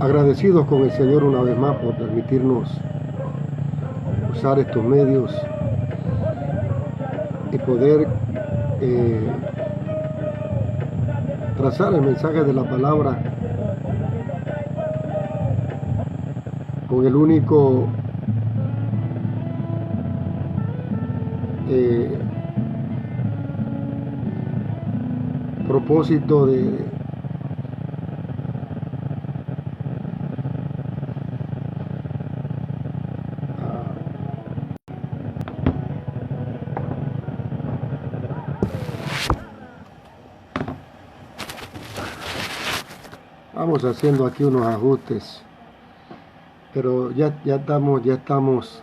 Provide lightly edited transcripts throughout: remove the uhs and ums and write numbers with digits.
Agradecidos con el Señor una vez más por permitirnos usar estos medios y poder trazar el mensaje de la palabra con el único propósito de vamos haciendo aquí unos ajustes, pero ya estamos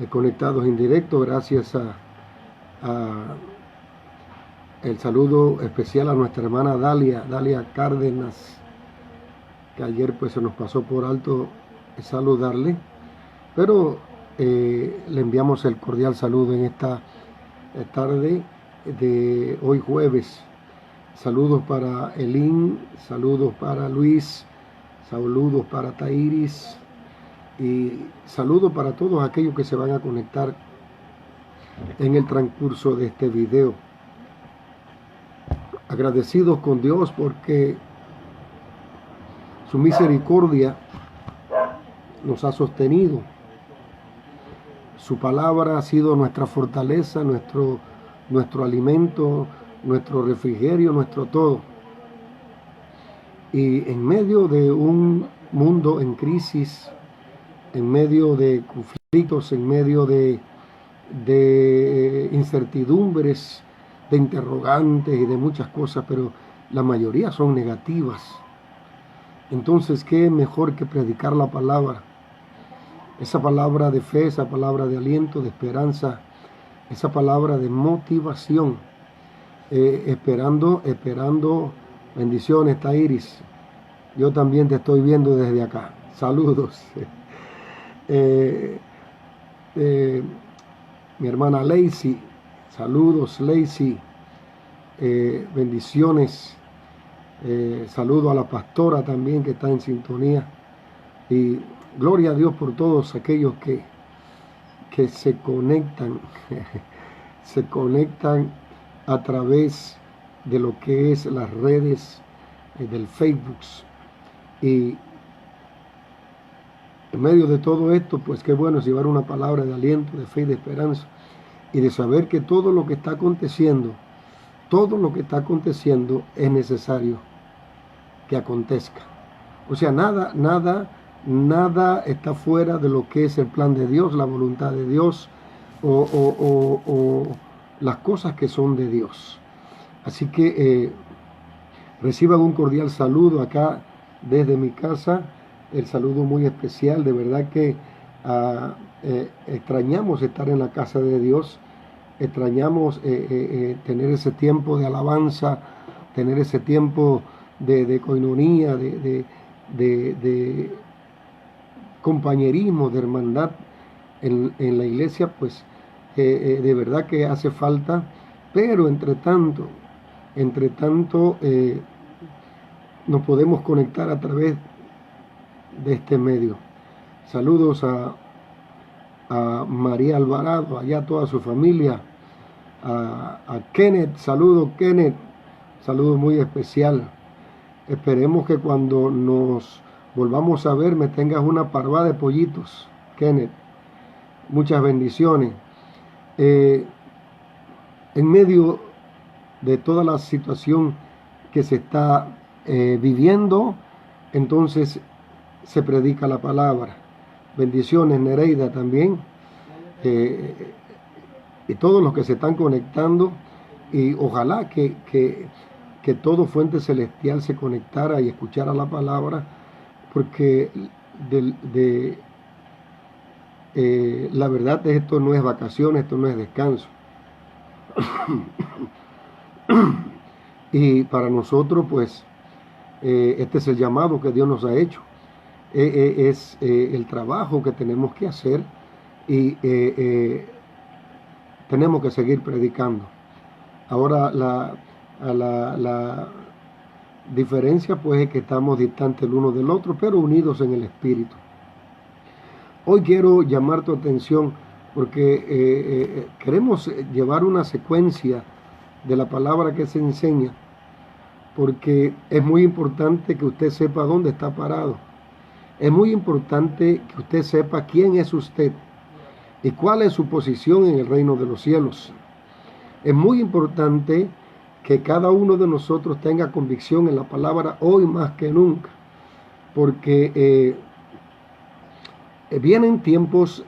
conectados en directo gracias a el saludo especial a nuestra hermana Dalia Cárdenas, que ayer pues se nos pasó por alto saludarle, pero le enviamos el cordial saludo en esta tarde de hoy jueves. Saludos para Elín, saludos para Luis, saludos para Tairis y saludos para todos aquellos que se van a conectar en el transcurso de este video. Agradecidos con Dios porque su misericordia nos ha sostenido. Su palabra ha sido nuestra fortaleza, nuestro alimento, nuestro refrigerio, nuestro todo. Y en medio de un mundo en crisis, en medio de conflictos, en medio de incertidumbres, de interrogantes y de muchas cosas, pero la mayoría son negativas. Entonces, ¿qué mejor que predicar la palabra? Esa palabra de fe, esa palabra de aliento, de esperanza, esa palabra de motivación. Esperando bendiciones, Tairis. Yo también te estoy viendo desde acá. Saludos. Mi hermana Lacey, saludos Lacey, bendiciones, saludo a la pastora también que está en sintonía y gloria a Dios por todos aquellos que se conectan, se conectan a través de lo que es las redes del Facebook. Y en medio de todo esto, pues qué bueno es llevar una palabra de aliento, de fe y de esperanza, y de saber que todo lo que está aconteciendo es necesario que acontezca. O sea, nada está fuera de lo que es el plan de Dios, la voluntad de Dios o las cosas que son de Dios. Así que reciban un cordial saludo acá desde mi casa, el saludo muy especial. De verdad que extrañamos estar en la casa de Dios, extrañamos tener ese tiempo de alabanza, tener ese tiempo de coinonía, de compañerismo, de hermandad en la iglesia, pues de verdad que hace falta, pero entre tanto nos podemos conectar a través de este medio. Saludos a María Alvarado, allá toda su familia, a Kenneth, saludo muy especial. Esperemos que cuando nos volvamos a ver me tengas una parvada de pollitos, Kenneth. Muchas bendiciones. En medio de toda la situación que se está viviendo, entonces se predica la palabra. Bendiciones, Nereida, también. Y todos los que se están conectando, y ojalá que todo fuente celestial se conectara y escuchara la palabra, porque la verdad es esto no es vacaciones, esto no es descanso. Y para nosotros, pues, este es el llamado que Dios nos ha hecho. Es el trabajo que tenemos que hacer y tenemos que seguir predicando. Ahora diferencia pues es que estamos distantes el uno del otro, pero unidos en el Espíritu. Hoy quiero llamar tu atención porque queremos llevar una secuencia de la palabra que se enseña, porque es muy importante que usted sepa dónde está parado. Es muy importante que usted sepa quién es usted y cuál es su posición en el reino de los cielos. Es muy importante que cada uno de nosotros tenga convicción en la palabra hoy más que nunca, porque vienen tiempos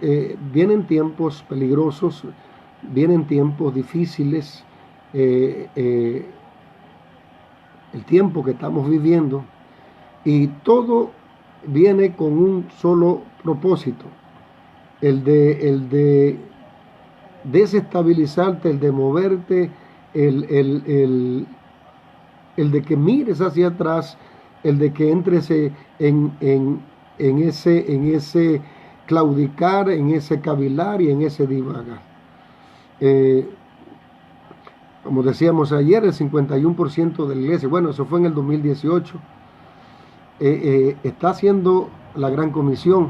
peligrosos, vienen tiempos difíciles, el tiempo que estamos viviendo, y todo viene con un solo propósito, el de desestabilizarte, el de moverte, el de que mires hacia atrás, el de que entres en ese claudicar, en ese cavilar y en ese divagar. Como decíamos ayer, el 51% de la iglesia, bueno, eso fue en el 2018, está haciendo la gran comisión,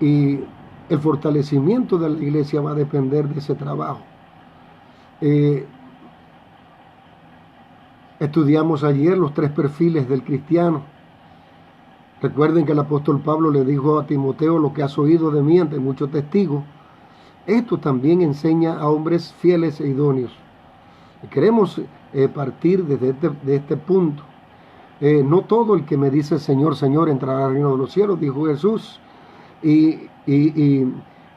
y el fortalecimiento de la iglesia va a depender de ese trabajo. Estudiamos ayer los 3 perfiles del cristiano. Recuerden que el apóstol Pablo le dijo a Timoteo: lo que has oído de mí ante muchos testigos, esto también enseña a hombres fieles e idóneos. Y queremos partir de este punto. No todo el que me dice Señor, Señor entrará al reino de los cielos, dijo Jesús. Y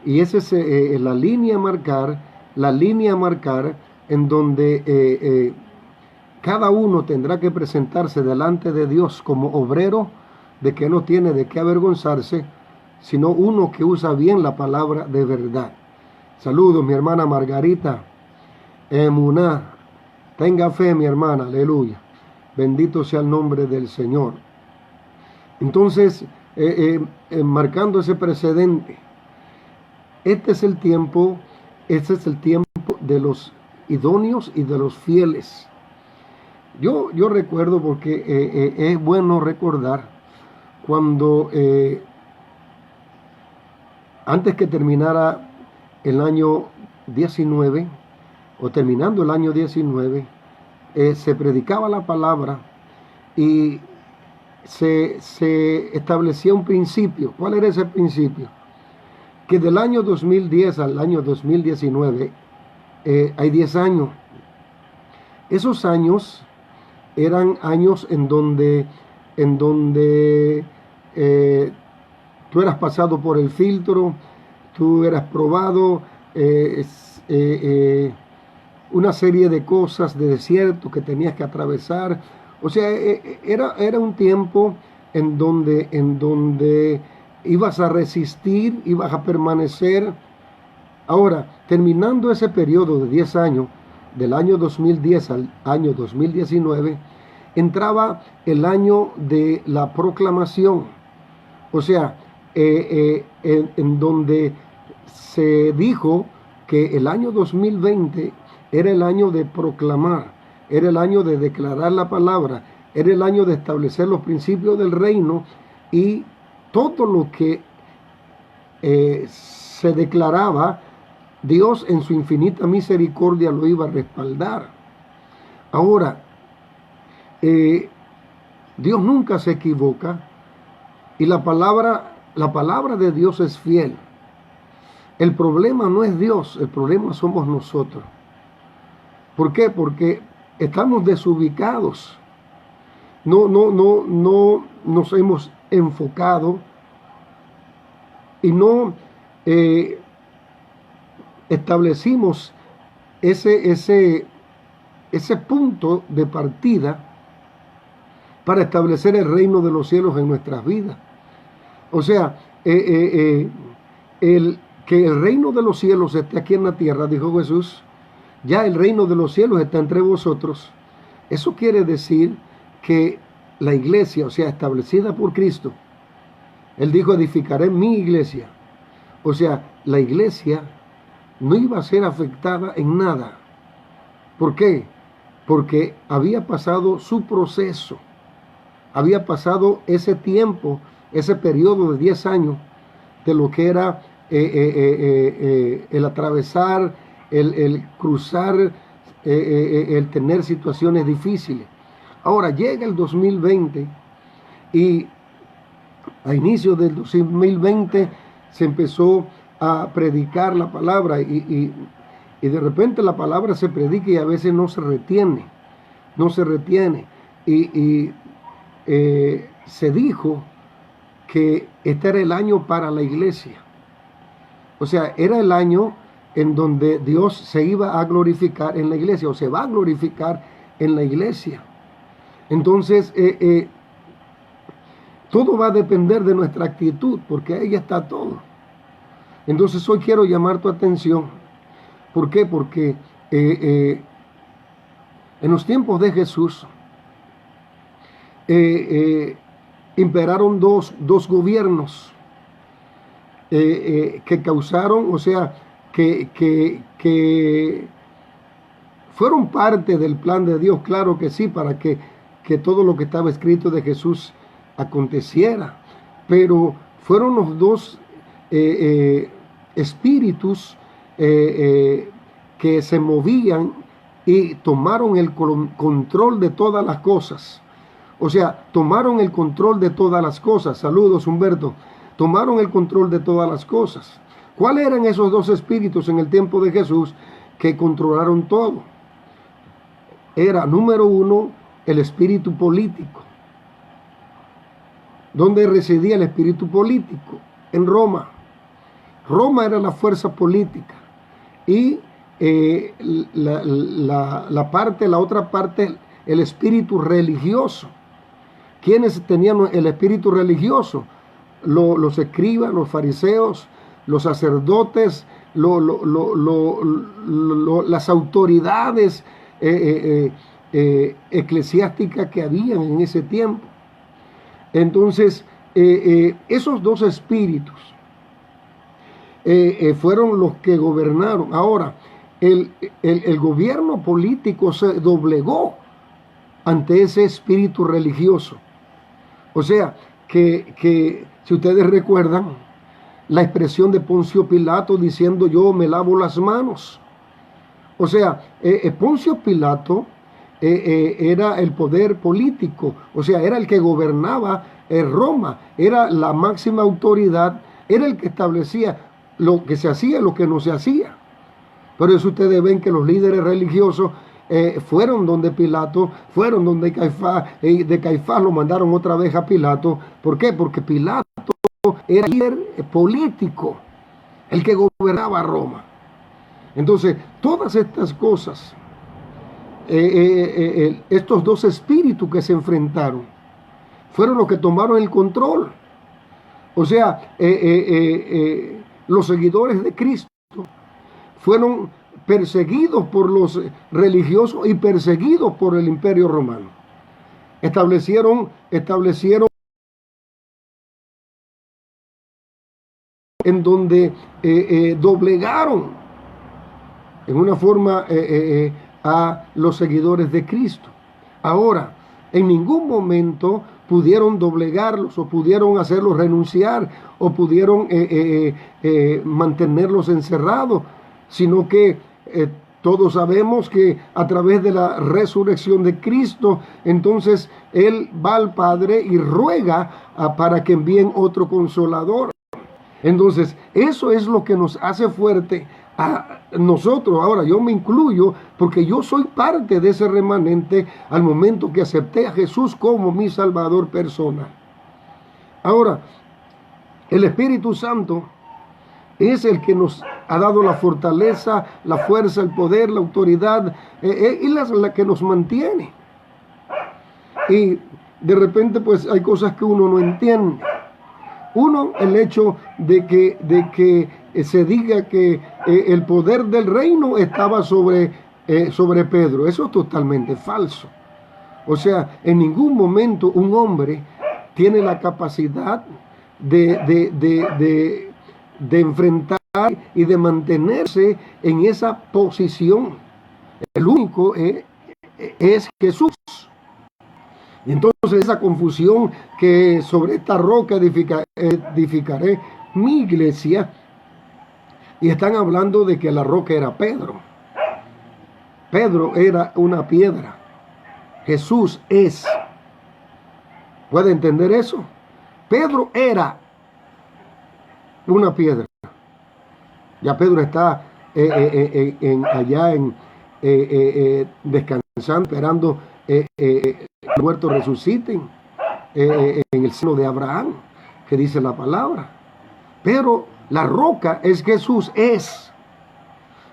esa es la línea a marcar en donde cada uno tendrá que presentarse delante de Dios como obrero de que no tiene de qué avergonzarse, sino uno que usa bien la palabra de verdad. Saludos, mi hermana Margarita. Emuná. Tenga fe, mi hermana. Aleluya. Bendito sea el nombre del Señor. Entonces, marcando ese precedente, este es el tiempo de los idóneos y de los fieles. Yo recuerdo, porque es bueno recordar, cuando antes que terminara el año 19, o terminando el año 19, se predicaba la palabra y se establecía un principio. ¿Cuál era ese principio? Que del año 2010 al año 2019 hay 10 años. Esos años eran años en donde tú eras pasado por el filtro, tú eras probado, una serie de cosas, de desierto que tenías que atravesar. O sea, era un tiempo en donde ibas a resistir, ibas a permanecer. Ahora, terminando ese periodo de 10 años, del año 2010 al año 2019, entraba el año de la proclamación. O sea, en donde se dijo que el año 2020 era el año de proclamar, era el año de declarar la palabra, era el año de establecer los principios del reino, y todo lo que se declaraba, Dios en su infinita misericordia lo iba a respaldar. Ahora, Dios nunca se equivoca, y la palabra de Dios es fiel. El problema no es Dios, el problema somos nosotros. ¿Por qué? Porque estamos desubicados. No nos hemos enfocado y no establecimos ese punto de partida para establecer el reino de los cielos en nuestras vidas. O sea, que el reino de los cielos esté aquí en la tierra, dijo Jesús, ya el reino de los cielos está entre vosotros. Eso quiere decir que la iglesia, o sea, establecida por Cristo, Él dijo: edificaré mi iglesia. O sea, la iglesia no iba a ser afectada en nada. ¿Por qué? porque había pasado su proceso, había pasado ese tiempo, ese periodo de 10 años de lo que era el atravesar, el cruzar, el tener situaciones difíciles. Ahora llega el 2020 y a inicios del 2020 se empezó a predicar la palabra y de repente la palabra se predica y a veces no se retiene, y se dijo que este era el año para la iglesia. O sea, era el año en donde Dios se iba a glorificar en la iglesia, o se va a glorificar en la iglesia. Entonces, todo va a depender de nuestra actitud, porque ahí está todo. Entonces, hoy quiero llamar tu atención. ¿Por qué? Porque en los tiempos de Jesús imperaron dos gobiernos que causaron, o sea, que fueron parte del plan de Dios, claro que sí, para que todo lo que estaba escrito de Jesús aconteciera, pero fueron los dos espíritus que se movían y tomaron el control de todas las cosas. O sea, tomaron el control de todas las cosas. Saludos, Humberto. Tomaron el control de todas las cosas. ¿Cuáles eran esos dos espíritus en el tiempo de Jesús que controlaron todo? Era, número uno, el espíritu político. ¿Dónde residía el espíritu político? En Roma. Roma era la fuerza política. Y la otra parte, el espíritu religioso. ¿Quiénes tenían el espíritu religioso? Los escribas, los fariseos, los sacerdotes, las autoridades eclesiásticas que habían en ese tiempo. Entonces, esos dos espíritus fueron los que gobernaron. Ahora, el gobierno político se doblegó ante ese espíritu religioso. O sea, que si ustedes recuerdan la expresión de Poncio Pilato diciendo yo me lavo las manos. O sea, Poncio Pilato era el poder político, o sea, era el que gobernaba Roma, era la máxima autoridad, era el que establecía lo que se hacía y lo que no se hacía. Por eso ustedes ven que los líderes religiosos fueron donde Pilato, fueron donde Caifás, de Caifás lo mandaron otra vez a Pilato. ¿Por qué? Porque Pilato era el líder político, el que gobernaba Roma. Entonces, todas estas cosas, estos dos espíritus que se enfrentaron, fueron los que tomaron el control. O sea, los seguidores de Cristo fueron perseguidos por los religiosos y perseguidos por el Imperio Romano. Establecieron en donde doblegaron en una forma a los seguidores de Cristo. Ahora, en ningún momento pudieron doblegarlos o pudieron hacerlos renunciar o pudieron mantenerlos encerrados, sino que todos sabemos que a través de la resurrección de Cristo, entonces Él va al Padre y ruega para que envíen otro consolador. Entonces, eso es lo que nos hace fuerte a nosotros. Ahora, yo me incluyo porque yo soy parte de ese remanente al momento que acepté a Jesús como mi Salvador personal. Ahora, el Espíritu Santo es el que nos ha dado la fortaleza, la fuerza, el poder, la autoridad, y la que nos mantiene. Y de repente pues hay cosas que uno no entiende. Uno, el hecho de que se diga que el poder del reino estaba sobre Pedro. Eso es totalmente falso. O sea, en ningún momento un hombre tiene la capacidad de enfrentar y de mantenerse en esa posición. El único es es Jesús. Y entonces esa confusión que sobre esta roca edificaré mi iglesia, y están hablando de que la roca era Pedro. Pedro era una piedra. Jesús es. ¿Puede entender eso? Pedro era una piedra. Ya Pedro está allá descansando, esperando que los muertos resuciten en el seno de Abraham, que dice la palabra. Pero la roca es Jesús, es.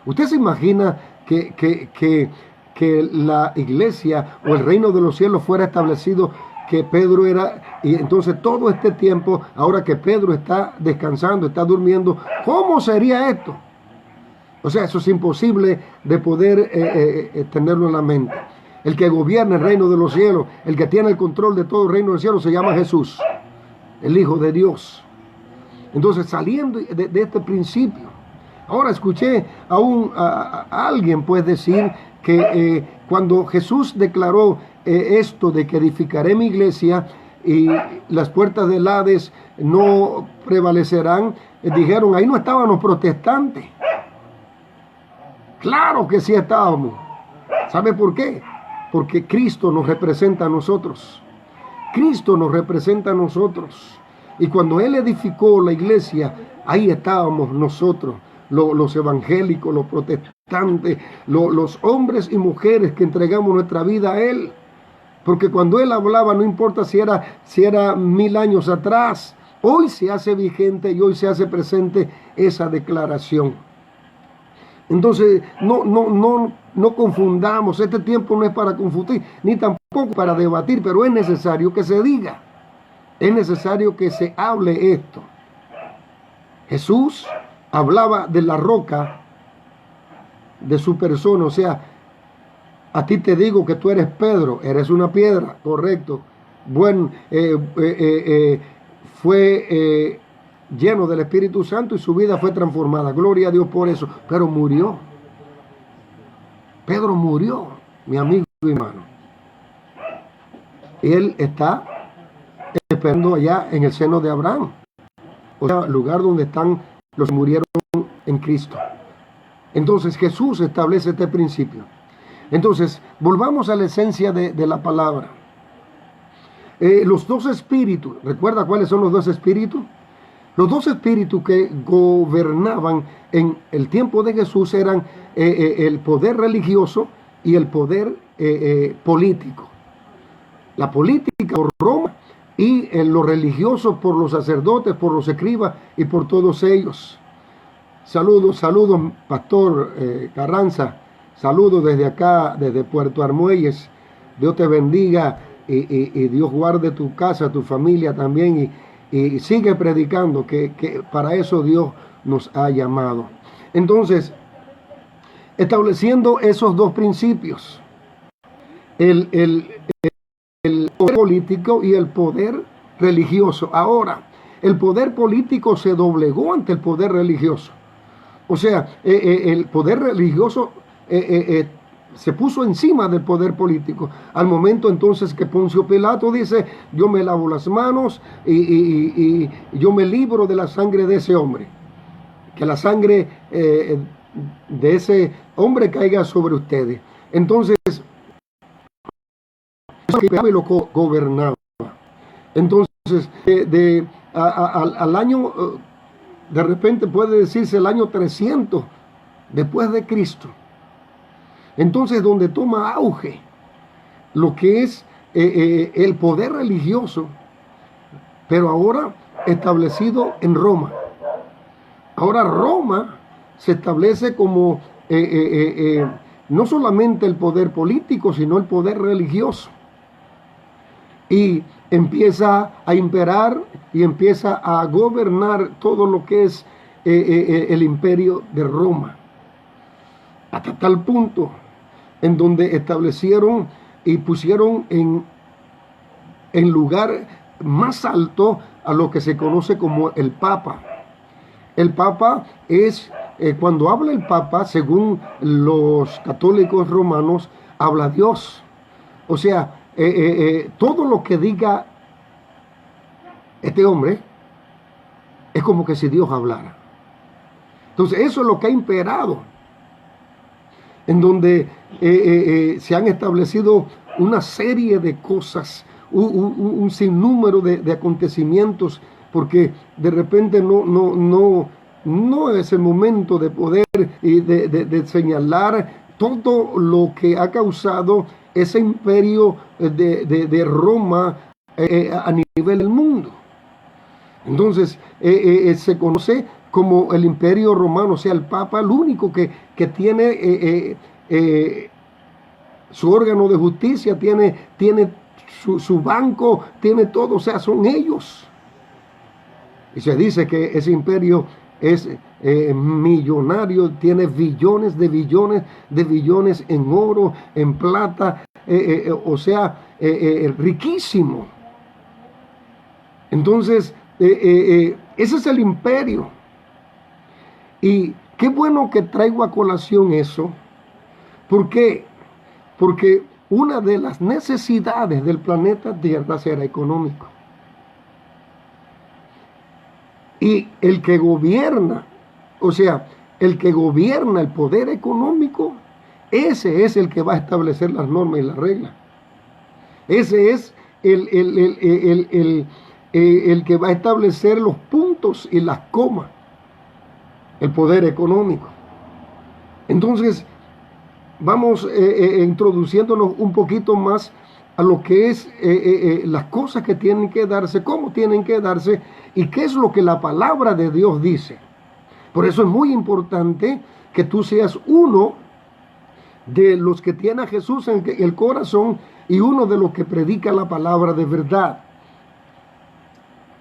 ¿Usted se imagina que la iglesia o el reino de los cielos fuera establecido que Pedro era, y entonces todo este tiempo, ahora que Pedro está descansando, está durmiendo, ¿cómo sería esto? O sea, eso es imposible de poder tenerlo en la mente. El que gobierna el reino de los cielos, el que tiene el control de todo el reino del cielo, se llama Jesús, el Hijo de Dios. Entonces, saliendo de este principio, ahora escuché a alguien pues decir que cuando Jesús declaró esto de que edificaré mi iglesia y las puertas del Hades no prevalecerán, dijeron, ahí no estaban los protestantes. Claro que sí estábamos. ¿Sabe por qué? Porque Cristo nos representa a nosotros. Cristo nos representa a nosotros. Y cuando Él edificó la iglesia, ahí estábamos nosotros, los evangélicos, los protestantes, los hombres y mujeres que entregamos nuestra vida a Él. Porque cuando Él hablaba, no importa si era 1000 años atrás, hoy se hace vigente y hoy se hace presente esa declaración. Entonces, no confundamos. Este tiempo no es para confundir, ni tampoco para debatir, pero es necesario que se diga. Es necesario que se hable esto. Jesús hablaba de la roca, de su persona, o sea, a ti te digo que tú eres Pedro, eres una piedra, correcto. Bueno, fue lleno del Espíritu Santo y su vida fue transformada. Gloria a Dios por eso. Pero murió. Pedro murió, mi amigo y hermano. Él está esperando allá en el seno de Abraham. O sea, lugar donde están los que murieron en Cristo. Entonces Jesús establece este principio. Entonces, volvamos a la esencia de la palabra. Los dos espíritus, ¿recuerda cuáles son los dos espíritus? Los dos espíritus que gobernaban en el tiempo de Jesús eran el poder religioso y el poder político. La política por Roma y lo religioso por los sacerdotes, por los escribas y por todos ellos. Saludos, Pastor Carranza. Saludos desde acá, desde Puerto Armuelles. Dios te bendiga y Dios guarde tu casa, tu familia también. Y sigue predicando, que para eso Dios nos ha llamado. Entonces, estableciendo esos dos principios, el poder político y el poder religioso. Ahora, el poder político se doblegó ante el poder religioso. O sea, el poder religioso se puso encima del poder político. Al momento entonces que Poncio Pilato dice, yo me lavo las manos y yo me libro de la sangre de ese hombre. Que la sangre de ese hombre caiga sobre ustedes. Entonces, lo gobernaba. Entonces, al año, de repente puede decirse el año 300 después de Cristo. Entonces, donde toma auge lo que es el poder religioso, pero ahora establecido en Roma. Ahora Roma se establece como no solamente el poder político, sino el poder religioso. Y empieza a imperar y empieza a gobernar todo lo que es el imperio de Roma. Hasta tal punto en donde establecieron y pusieron en lugar más alto a lo que se conoce como el Papa. El Papa es, cuando habla el Papa, según los católicos romanos, habla Dios. O sea, todo lo que diga este hombre es como que si Dios hablara. Entonces eso es lo que ha imperado, en donde se han establecido una serie de cosas, un sinnúmero de acontecimientos, porque de repente no es el momento de poder y de señalar todo lo que ha causado ese imperio de Roma a nivel del mundo. Entonces se conoce como el imperio romano, o sea, el Papa, el único que tiene su órgano de justicia, tiene su banco, tiene todo, o sea, son ellos. Y se dice que ese imperio es millonario, tiene billones de billones de billones en oro, en plata, o sea, riquísimo. Entonces, ese es el imperio. Y qué bueno que traigo a colación eso. ¿Por qué? Porque una de las necesidades del planeta Tierra será económico. Y el que gobierna, o sea, el que gobierna el poder económico, ese es el que va a establecer las normas y las reglas. Ese es el que va a establecer los puntos y las comas, el poder económico. Entonces, vamos introduciéndonos un poquito más a lo que es las cosas que tienen que darse, cómo tienen que darse y qué es lo que la palabra de Dios dice. Por eso es muy importante que tú seas uno de los que tiene a Jesús en el corazón y uno de los que predica la palabra de verdad.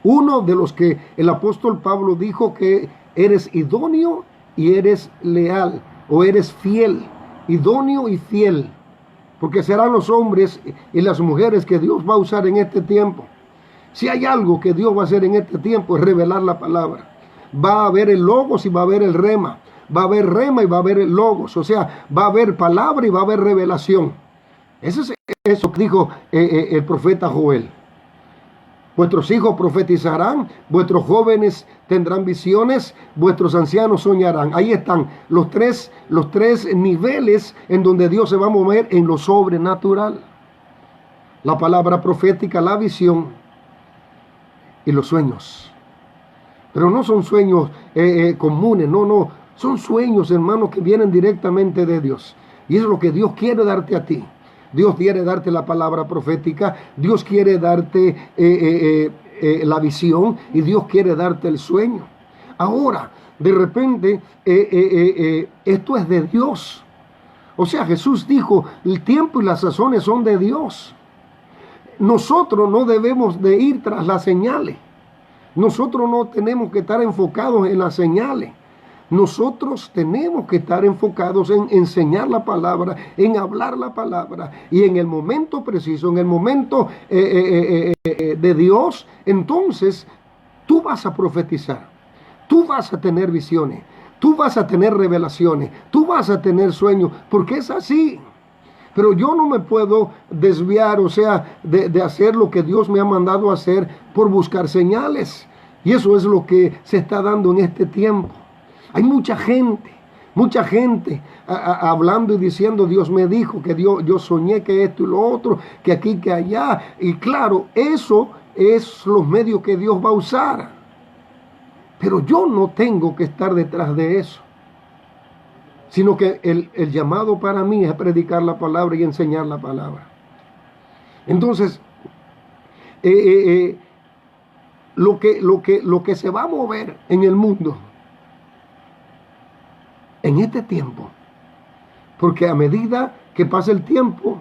Uno de los que el apóstol Pablo dijo que eres idóneo y eres leal o eres fiel, idóneo y fiel, porque serán los hombres y las mujeres que Dios va a usar en este tiempo. Si hay algo que Dios va a hacer en este tiempo es revelar la palabra. Va a haber el logos y va a haber el rema. Va a haber rema y va a haber el logos. O sea, va a haber palabra y va a haber revelación. Eso es eso que dijo el profeta Joel. Vuestros hijos profetizarán, vuestros jóvenes tendrán visiones, vuestros ancianos soñarán. Ahí están los tres niveles en donde Dios se va a mover en lo sobrenatural. La palabra profética, la visión y los sueños. Pero no son sueños comunes, no. Son sueños, hermanos, que vienen directamente de Dios. Y eso es lo que Dios quiere darte a ti. Dios quiere darte la palabra profética, Dios quiere darte la visión y Dios quiere darte el sueño. Ahora, de repente, esto es de Dios. O sea, Jesús dijo, el tiempo y las sazones son de Dios. Nosotros no debemos de ir tras las señales. Nosotros no tenemos que estar enfocados en las señales. Nosotros tenemos que estar enfocados en enseñar la palabra, en hablar la palabra y en el momento preciso, en el momento de Dios, entonces tú vas a profetizar, tú vas a tener visiones, tú vas a tener revelaciones, tú vas a tener sueños, porque es así. Pero yo no me puedo desviar, o sea, de hacer lo que Dios me ha mandado a hacer por buscar señales. Y eso es lo que se está dando en este tiempo. Hay mucha gente hablando y diciendo, Dios me dijo que yo soñé que esto y lo otro, que aquí, que allá. Y claro, eso es los medios que Dios va a usar. Pero yo no tengo que estar detrás de eso. Sino que el llamado para mí es predicar la palabra y enseñar la palabra. Entonces, lo que se va a mover en el mundo en este tiempo, porque a medida que pasa el tiempo,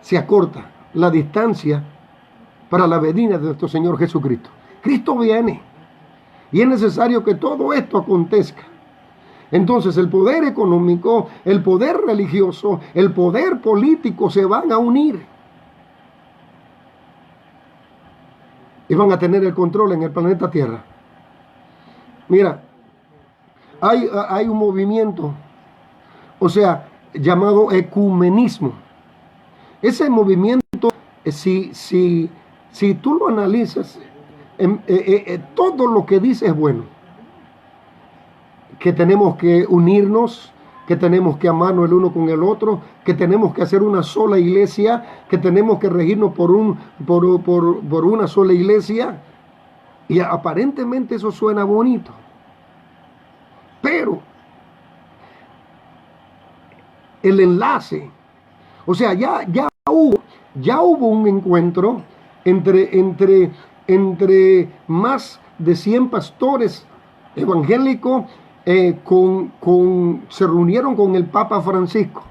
se acorta la distancia para la venida de nuestro Señor Jesucristo. Cristo viene y es necesario que todo esto acontezca. Entonces el poder económico, el poder religioso, el poder político se van a unir y van a tener el control en el planeta Tierra. Mira, hay un movimiento, o sea, llamado ecumenismo. Ese movimiento, si tú lo analizas, todo lo que dice es bueno. Que tenemos que unirnos, que tenemos que amarnos el uno con el otro, que tenemos que hacer una sola iglesia, que tenemos que regirnos por una sola iglesia. Y aparentemente eso suena bonito. Pero el enlace, o sea, ya hubo un encuentro entre más de 100 pastores evangélicos, se reunieron con el Papa Francisco.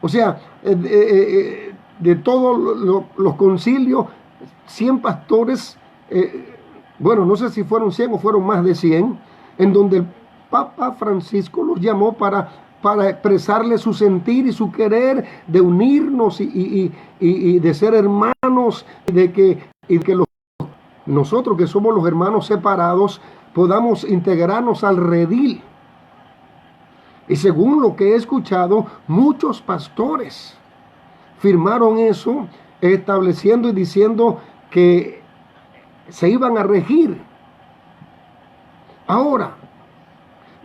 O sea, de todos los concilios, 100 pastores, bueno, no sé si fueron 100 o fueron más de 100, en donde el Papa Francisco los llamó para expresarle su sentir y su querer de unirnos y de ser hermanos, y que nosotros que somos los hermanos separados podamos integrarnos al redil. Y según lo que he escuchado, muchos pastores firmaron eso, estableciendo y diciendo que se iban a regir. Ahora,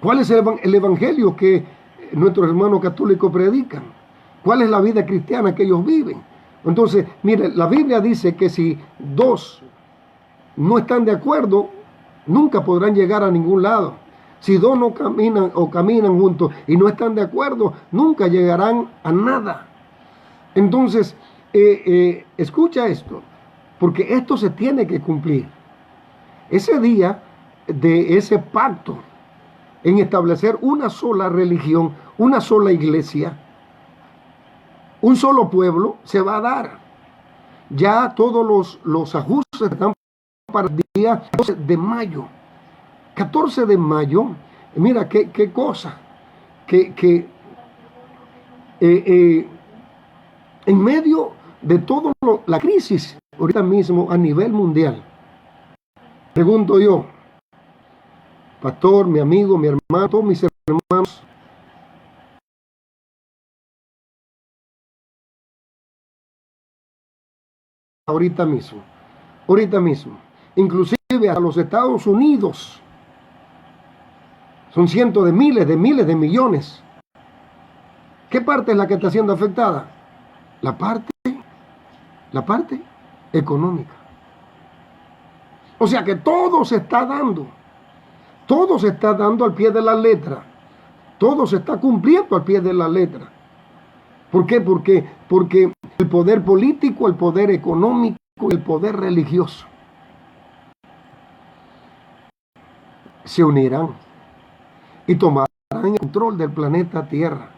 ¿cuál es el evangelio que nuestros hermanos católicos predican? ¿Cuál es la vida cristiana que ellos viven? Entonces, mire, la Biblia dice que si dos no están de acuerdo, nunca podrán llegar a ningún lado. Si dos no caminan o caminan juntos y no están de acuerdo, nunca llegarán a nada. Entonces, escucha esto, porque esto se tiene que cumplir. Ese día de ese pacto en establecer una sola religión, una sola iglesia, un solo pueblo, se va a dar. Ya todos los ajustes están para el día 14 de mayo. 14 de mayo, mira qué cosa, que en medio de toda la crisis ahorita mismo a nivel mundial, pregunto yo, pastor, mi amigo, mi hermano, todos mis hermanos, ahorita mismo, inclusive a los Estados Unidos, son cientos de miles de millones. ¿Qué parte es la que está siendo afectada? La parte económica. O sea que todo se está dando al pie de la letra, todo se está cumpliendo al pie de la letra. ¿Por qué? Porque el poder político, el poder económico, el poder religioso se unirán y tomarán el control del planeta Tierra.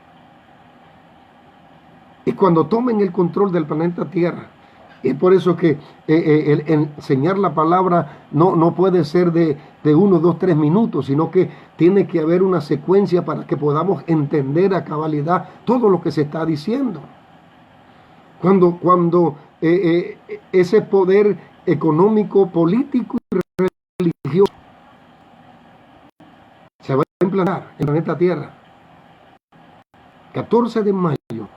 Y cuando tomen el control del planeta Tierra, es por eso que el enseñar la palabra no puede ser de 1, 2, 3 minutos, sino que tiene que haber una secuencia para que podamos entender a cabalidad todo lo que se está diciendo. Cuando ese poder económico, político y religioso se va a implantar en el planeta Tierra, 14 de mayo.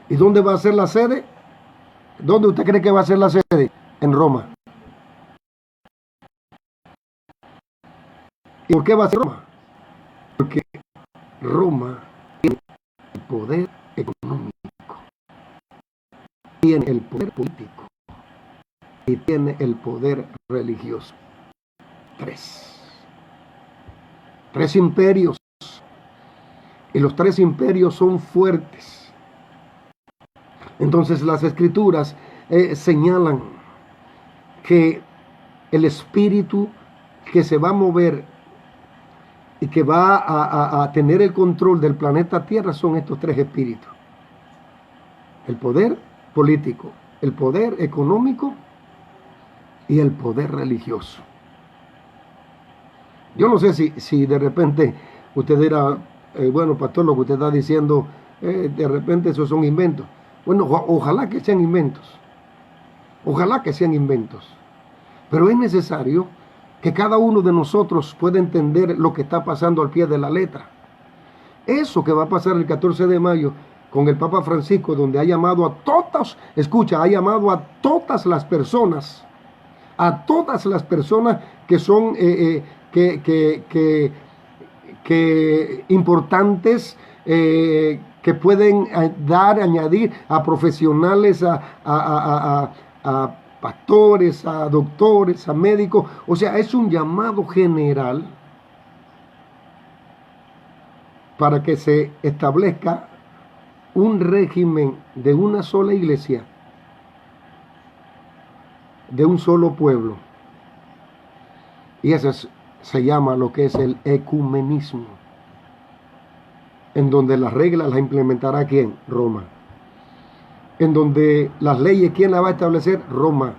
¿Y dónde va a ser la sede? ¿Dónde usted cree que va a ser la sede? En Roma. ¿Y por qué va a ser Roma? Porque Roma tiene el poder económico, tiene el poder político y tiene el poder religioso. Tres imperios. Y los 3 imperios son fuertes. Entonces las escrituras señalan que el espíritu que se va a mover y que va a tener el control del planeta Tierra son estos 3 espíritus. El poder político, el poder económico y el poder religioso. Yo no sé si de repente usted dirá, bueno, pastor, lo que usted está diciendo, de repente esos son inventos. Bueno, ojalá que sean inventos. Ojalá que sean inventos. Pero es necesario que cada uno de nosotros pueda entender lo que está pasando al pie de la letra. eso que va a pasar el 14 de mayo con el Papa Francisco, donde ha llamado a todas, escucha, ha llamado a todas las personas que son importantes, que pueden añadir a profesionales, a pastores, a doctores, a médicos. O sea, es un llamado general para que se establezca un régimen de una sola iglesia, de un solo pueblo. Y eso se llama lo que es el ecumenismo, en donde las reglas las implementará ¿quién? Roma. En donde las leyes, ¿quién las va a establecer? Roma.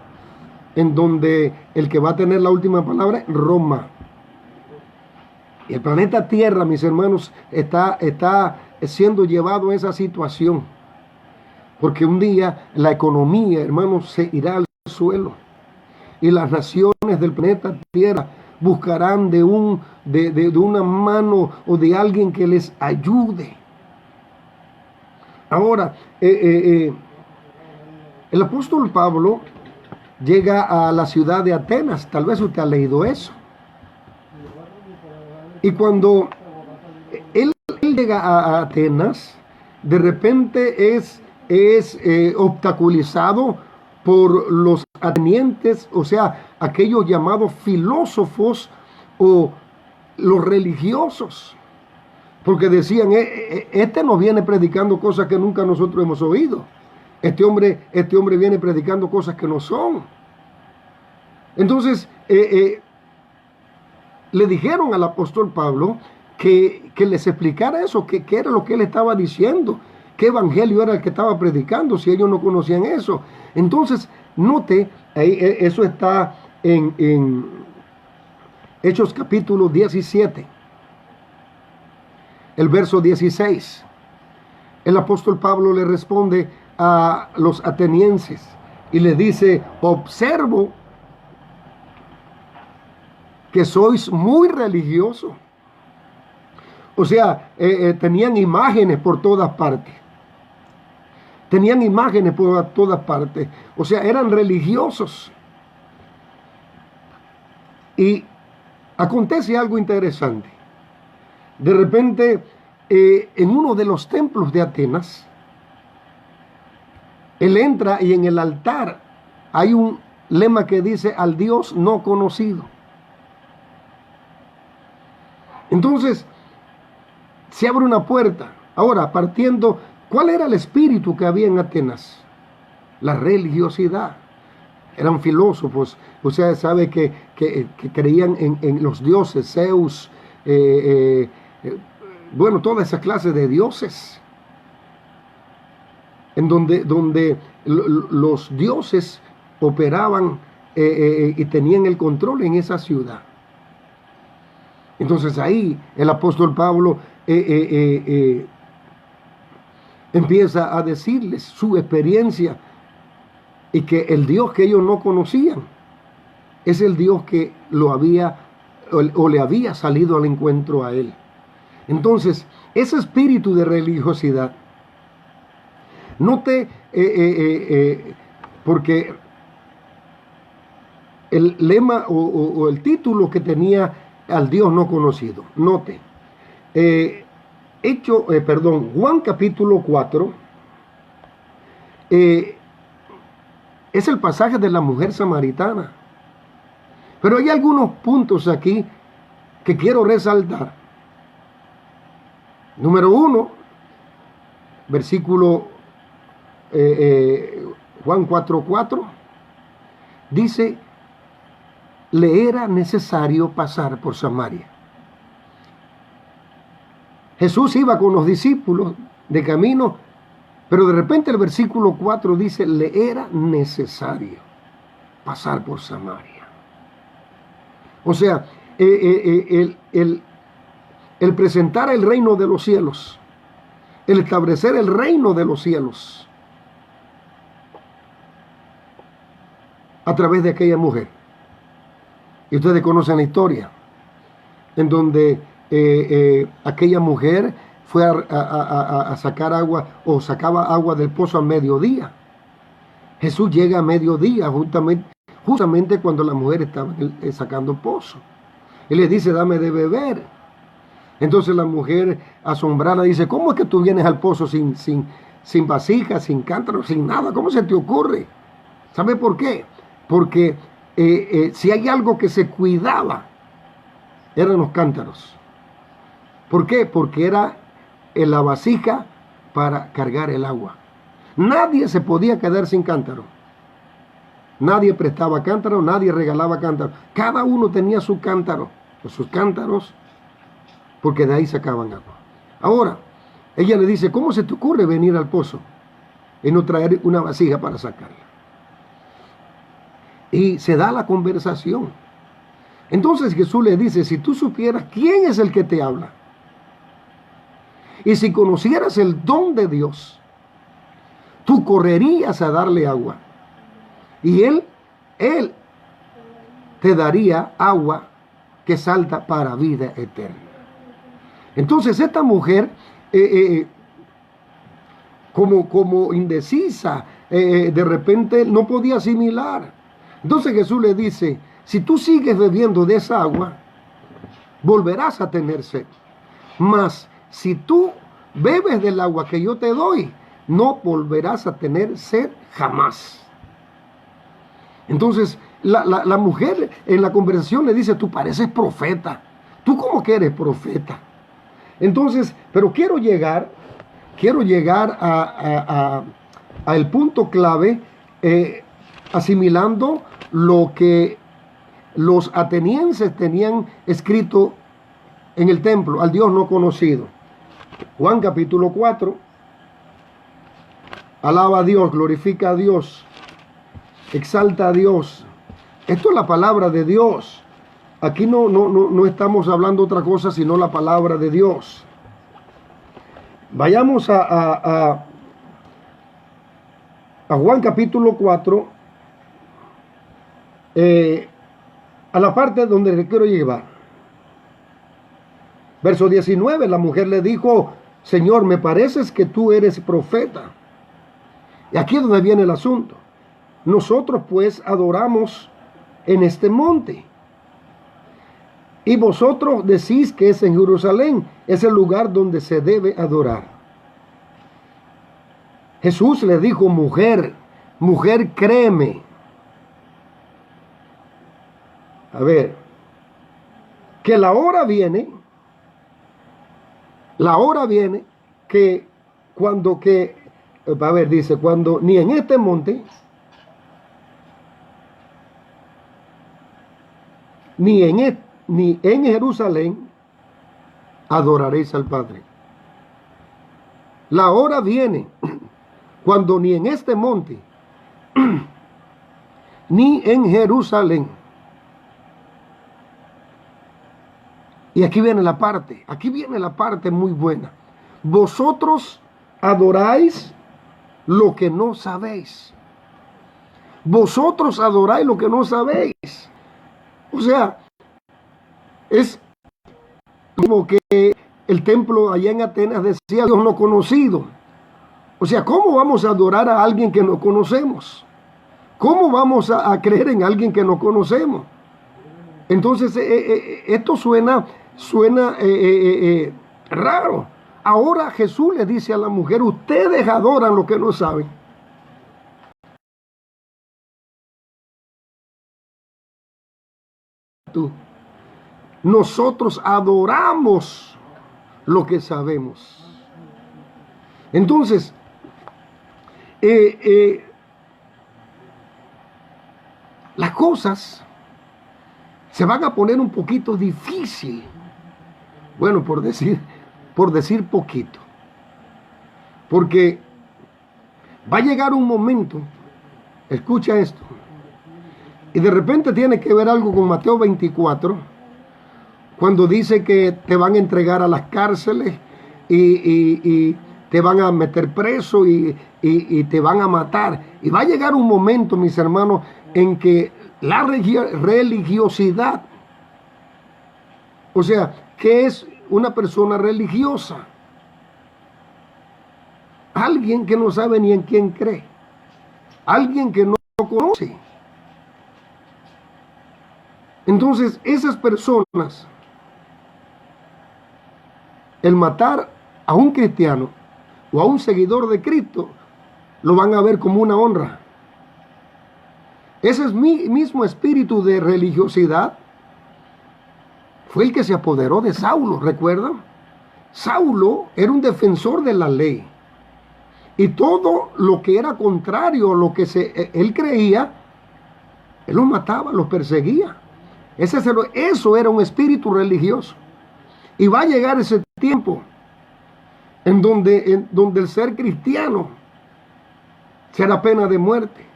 En donde el que va a tener la última palabra, Roma. Y el planeta Tierra, mis hermanos, está siendo llevado a esa situación. Porque un día la economía, hermanos, se irá al suelo. Y las naciones del planeta Tierra buscarán de una mano o de alguien que les ayude. Ahora, el apóstol Pablo llega a la ciudad de Atenas. Tal vez usted ha leído eso. Y cuando él llega a Atenas, de repente es obstaculizado por los atenienses, o sea, aquellos llamados filósofos o los religiosos, porque decían, este nos viene predicando cosas que nunca nosotros hemos oído. Este hombre viene predicando cosas que no son. Entonces, le dijeron al apóstol Pablo que les explicara eso, que era lo que él estaba diciendo, qué evangelio era el que estaba predicando, si ellos no conocían eso. Entonces, note, eso está en Hechos capítulo 17, el verso 16. El apóstol Pablo le responde a los atenienses y le dice, observo que sois muy religiosos. O sea, tenían imágenes por todas partes. Tenían imágenes por todas partes. O sea, eran religiosos. Y acontece algo interesante. De repente, en uno de los templos de Atenas, él entra y en el altar hay un lema que dice al Dios no conocido. Entonces, se abre una puerta. Ahora, partiendo, ¿cuál era el espíritu que había en Atenas? La religiosidad. Eran filósofos, o sea, sabe que creían en los dioses, Zeus, bueno, toda esa clase de dioses. En donde los dioses operaban y tenían el control en esa ciudad. Entonces ahí el apóstol Pablo empieza a decirles su experiencia y que el Dios que ellos no conocían es el Dios que lo había o le había salido al encuentro a él. Entonces, ese espíritu de religiosidad, note, porque el lema o el título que tenía al Dios no conocido. Note, Juan capítulo 4, es el pasaje de la mujer samaritana. Pero hay algunos puntos aquí que quiero resaltar. Número 1, versículo Juan 4:4, dice, le era necesario pasar por Samaria. Jesús iba con los discípulos de camino, pero de repente el versículo 4 dice, le era necesario pasar por Samaria. O sea, el presentar el reino de los cielos, el establecer el reino de los cielos a través de aquella mujer. Y ustedes conocen la historia, en donde aquella mujer fue a sacar agua o sacaba agua del pozo a mediodía. Jesús llega a mediodía, justamente cuando la mujer estaba sacando pozo. Y le dice, dame de beber. Entonces la mujer asombrada dice, ¿cómo es que tú vienes al pozo sin vasija, sin cántaro, sin nada? ¿Cómo se te ocurre? ¿Sabe por qué? Porque si hay algo que se cuidaba, eran los cántaros. ¿Por qué? Porque era la vasija para cargar el agua. Nadie se podía quedar sin cántaro. Nadie prestaba cántaro, nadie regalaba cántaro. Cada uno tenía su cántaro, sus cántaros, porque de ahí sacaban agua. Ahora, ella le dice, ¿cómo se te ocurre venir al pozo y no traer una vasija para sacarla? Y se da la conversación. Entonces Jesús le dice, si tú supieras quién es el que te habla, y si conocieras el don de Dios, tú correrías a darle agua. Y Él te daría agua que salta para vida eterna. Entonces esta mujer, como indecisa, de repente no podía asimilar. Entonces Jesús le dice, si tú sigues bebiendo de esa agua, volverás a tener sed. Mas si tú bebes del agua que yo te doy, no volverás a tener sed jamás. Entonces la mujer en la conversación le dice, tú pareces profeta. ¿Tú cómo que eres profeta? Entonces, pero quiero llegar al punto clave, asimilando lo que los atenienses tenían escrito en el templo, al Dios no conocido. Juan capítulo 4, alaba a Dios, glorifica a Dios, exalta a Dios. Esto es la palabra de Dios. Aquí no estamos hablando otra cosa sino la palabra de Dios. Vayamos a Juan capítulo 4, a la parte donde le quiero llevar. Verso 19, la mujer le dijo, Señor, me pareces que tú eres profeta. Y aquí es donde viene el asunto. Nosotros pues adoramos en este monte. Y vosotros decís que es en Jerusalén, es el lugar donde se debe adorar. Jesús le dijo, mujer, créeme. A ver, que la hora viene que cuando dice, cuando ni en este monte, ni en Jerusalén adoraréis al Padre. La hora viene cuando ni en este monte, ni en Jerusalén. Y aquí viene la parte muy buena. Vosotros adoráis lo que no sabéis. Vosotros adoráis lo que no sabéis. O sea, es como que el templo allá en Atenas decía Dios no conocido. O sea, ¿cómo vamos a adorar a alguien que no conocemos? ¿Cómo vamos a creer en alguien que no conocemos? Entonces, esto suena raro. Ahora Jesús le dice a la mujer, ustedes adoran lo que no saben. Nosotros adoramos lo que sabemos. Entonces, las cosas se van a poner un poquito difícil. Bueno, por decir poquito. Porque va a llegar un momento, escucha esto, y de repente tiene que ver algo con Mateo 24, cuando dice que te van a entregar a las cárceles y te van a meter preso y te van a matar. Y va a llegar un momento, mis hermanos, en que la religiosidad, o sea, ¿qué es una persona religiosa? alguien que no sabe ni en quién cree, alguien que no conoce. Entonces, esas personas, el matar a un cristiano o a un seguidor de Cristo, lo van a ver como una honra. Ese es mismo espíritu de religiosidad fue el que se apoderó de Saulo, ¿recuerdan? Saulo era un defensor de la ley. Y todo lo que era contrario a lo que él creía, él los mataba, los perseguía. Eso era un espíritu religioso. Y va a llegar ese tiempo en donde el ser cristiano será pena de muerte.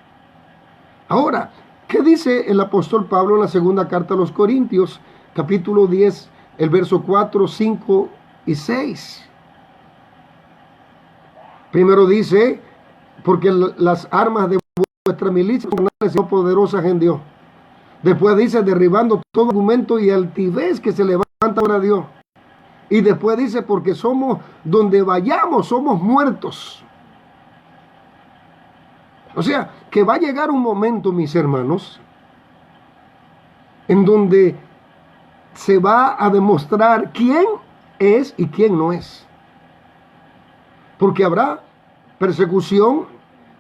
Ahora, ¿qué dice el apóstol Pablo en la segunda carta a los Corintios, capítulo 10, el verso 4, 5 y 6? Primero dice, porque las armas de vuestra milicia son poderosas en Dios. Después dice, derribando todo argumento y altivez que se levanta contra Dios. Y después dice, porque somos, donde vayamos, somos muertos. O sea, que va a llegar un momento, mis hermanos, en donde se va a demostrar quién es y quién no es. Porque habrá persecución,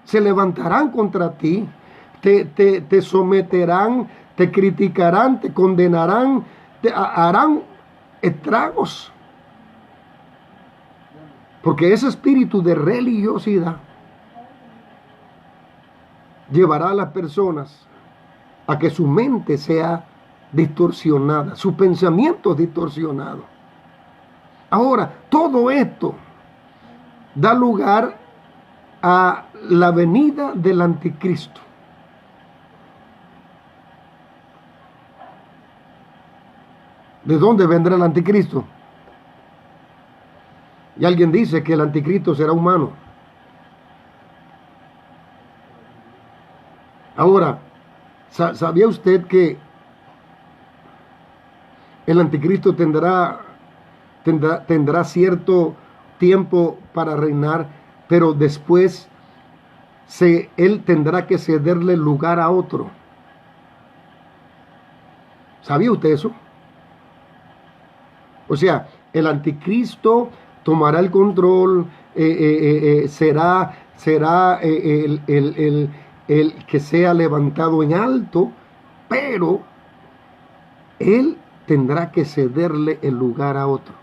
se levantarán contra ti, te someterán, te criticarán, te condenarán, te harán estragos. Porque ese espíritu de religiosidad llevará a las personas a que su mente sea distorsionada, su pensamiento distorsionado. Ahora, todo esto da lugar a la venida del anticristo. ¿De dónde vendrá el anticristo? Y alguien dice que el anticristo será humano. Ahora, ¿sabía usted que el anticristo tendrá cierto tiempo para reinar, pero después él tendrá que cederle lugar a otro? ¿Sabía usted eso? O sea, el anticristo tomará el control, será el que sea levantado en alto, pero él tendrá que cederle el lugar a otro.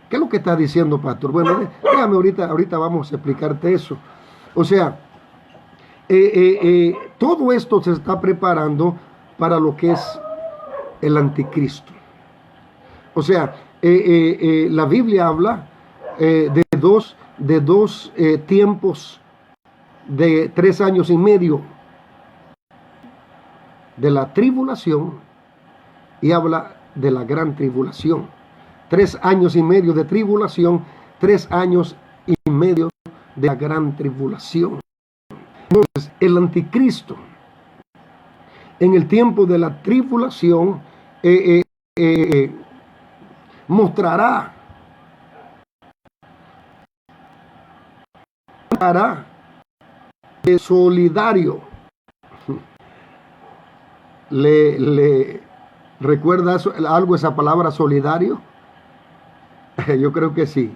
¿Qué es lo que está diciendo, pastor? Bueno, déjame ahorita vamos a explicarte eso. O sea, todo esto se está preparando para lo que es el anticristo. O sea, la Biblia habla de dos tiempos de 3 años y medio de la tribulación y habla de la gran tribulación. 3 años y medio de tribulación, 3 años y medio de la gran tribulación. Entonces, el anticristo, en el tiempo de la tribulación, mostrará de solidario. ¿Le recuerda algo esa palabra solidario? Yo creo que sí.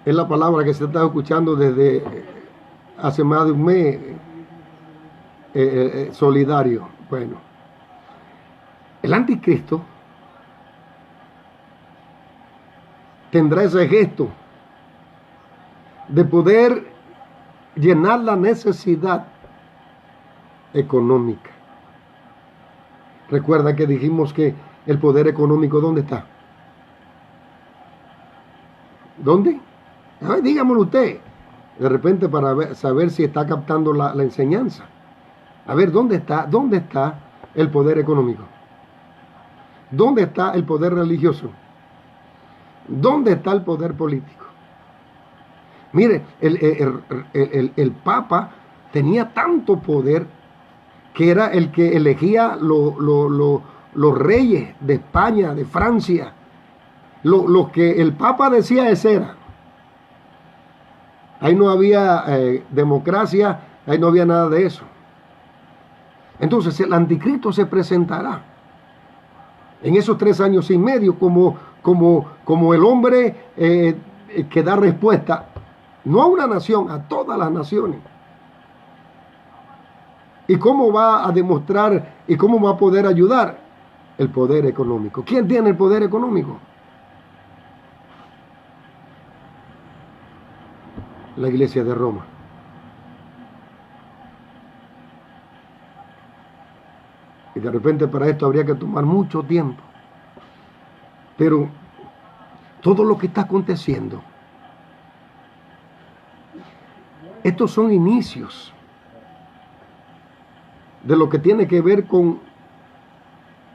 Es la palabra que se está escuchando desde hace más de un mes. Solidario. Bueno, el anticristo tendrá ese gesto de poder llenar la necesidad económica. Recuerda que dijimos que el poder económico, ¿dónde está? ¿Dónde? Ay, dígamelo usted. De repente para saber si está captando la enseñanza. A ver, ¿dónde está el poder económico? ¿Dónde está el poder religioso? ¿Dónde está el poder político? Mire, el Papa tenía tanto poder que era el que elegía los reyes de España, de Francia. Lo que el Papa decía, ese era. ahí no había democracia, ahí no había nada de eso. Entonces el anticristo se presentará en esos 3 años y medio como el hombre que da respuesta, no a una nación, a todas las naciones. ¿Y cómo va a demostrar y cómo va a poder ayudar? El poder económico. ¿Quién tiene el poder económico? La Iglesia de Roma. Y de repente para esto habría que tomar mucho tiempo. Pero todo lo que está aconteciendo, estos son inicios de lo que tiene que ver con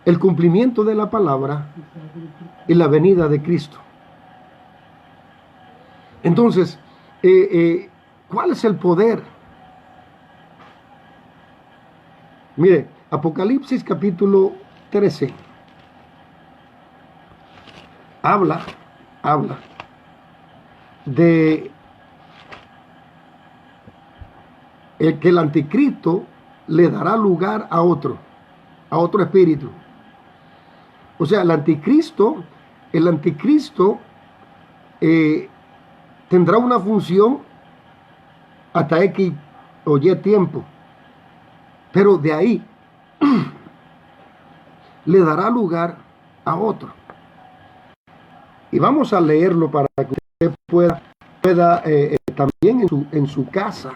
el cumplimiento de la palabra y la venida de Cristo. Entonces, ¿cuál es el poder? Mire, Apocalipsis capítulo 13 habla de que el anticristo le dará lugar a otro espíritu. O sea, el anticristo tendrá una función hasta X o Y tiempo, pero de ahí le dará lugar a otro. Y vamos a leerlo para que usted pueda también en su casa,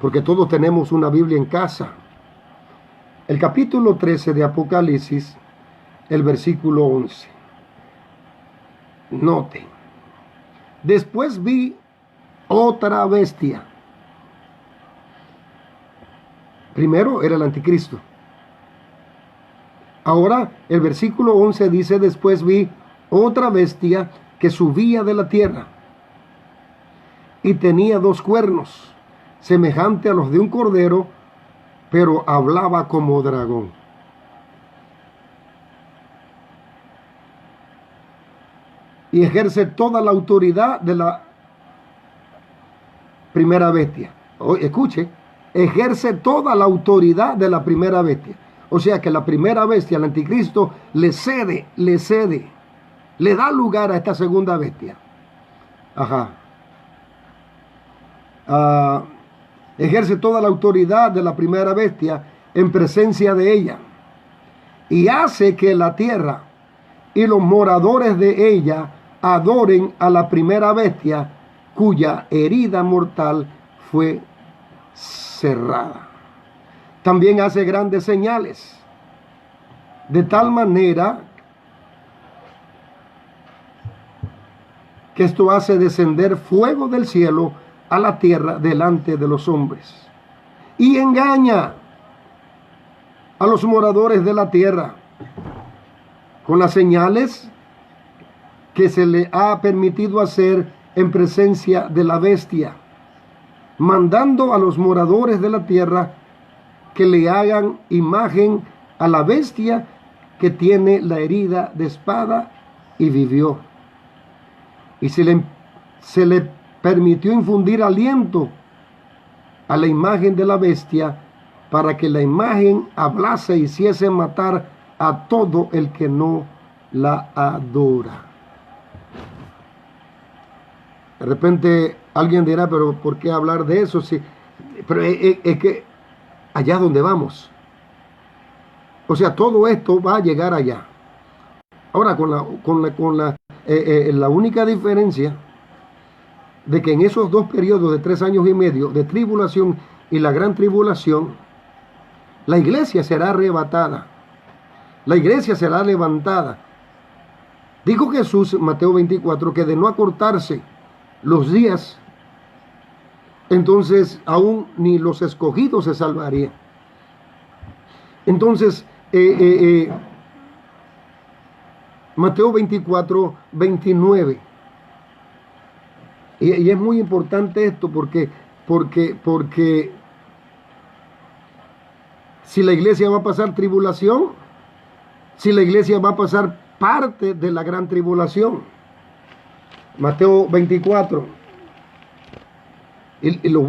porque todos tenemos una Biblia en casa. El capítulo 13 de Apocalipsis, el versículo 11. Noten. Después vi otra bestia. Primero era el anticristo. Ahora el versículo 11 dice: después vi otra bestia que subía de la tierra y tenía 2 cuernos, semejante a los de un cordero, pero hablaba como dragón. Y ejerce toda la autoridad de la primera bestia. Escuche, ejerce toda la autoridad de la primera bestia. O sea que la primera bestia, el anticristo, le cede, le da lugar a esta segunda bestia. Ejerce toda la autoridad de la primera bestia en presencia de ella, y hace que la tierra y los moradores de ella adoren a la primera bestia, cuya herida mortal fue cerrada. También hace grandes señales, de tal manera que esto hace descender fuego del cielo a la tierra delante de los hombres, y engaña a los moradores de la tierra con las señales que se le ha permitido hacer en presencia de la bestia, mandando a los moradores de la tierra que le hagan imagen a la bestia que tiene la herida de espada y vivió. Y se le permitió infundir aliento a la imagen de la bestia, para que la imagen hablase y hiciese matar a todo el que no la adora. De repente alguien dirá: pero ¿por qué hablar de eso? Sí, pero es que allá donde vamos, o sea, todo esto va a llegar allá. Ahora, la única diferencia de que en esos 2 periodos de 3 años y medio de tribulación y la gran tribulación, la iglesia será arrebatada, la iglesia será levantada. Dijo Jesús en Mateo 24 que de no acortarse los días, entonces aún ni los escogidos se salvarían. Entonces, Mateo 24, 29. Y es muy importante esto porque si la iglesia va a pasar tribulación, si la iglesia va a pasar parte de la gran tribulación. Mateo 24.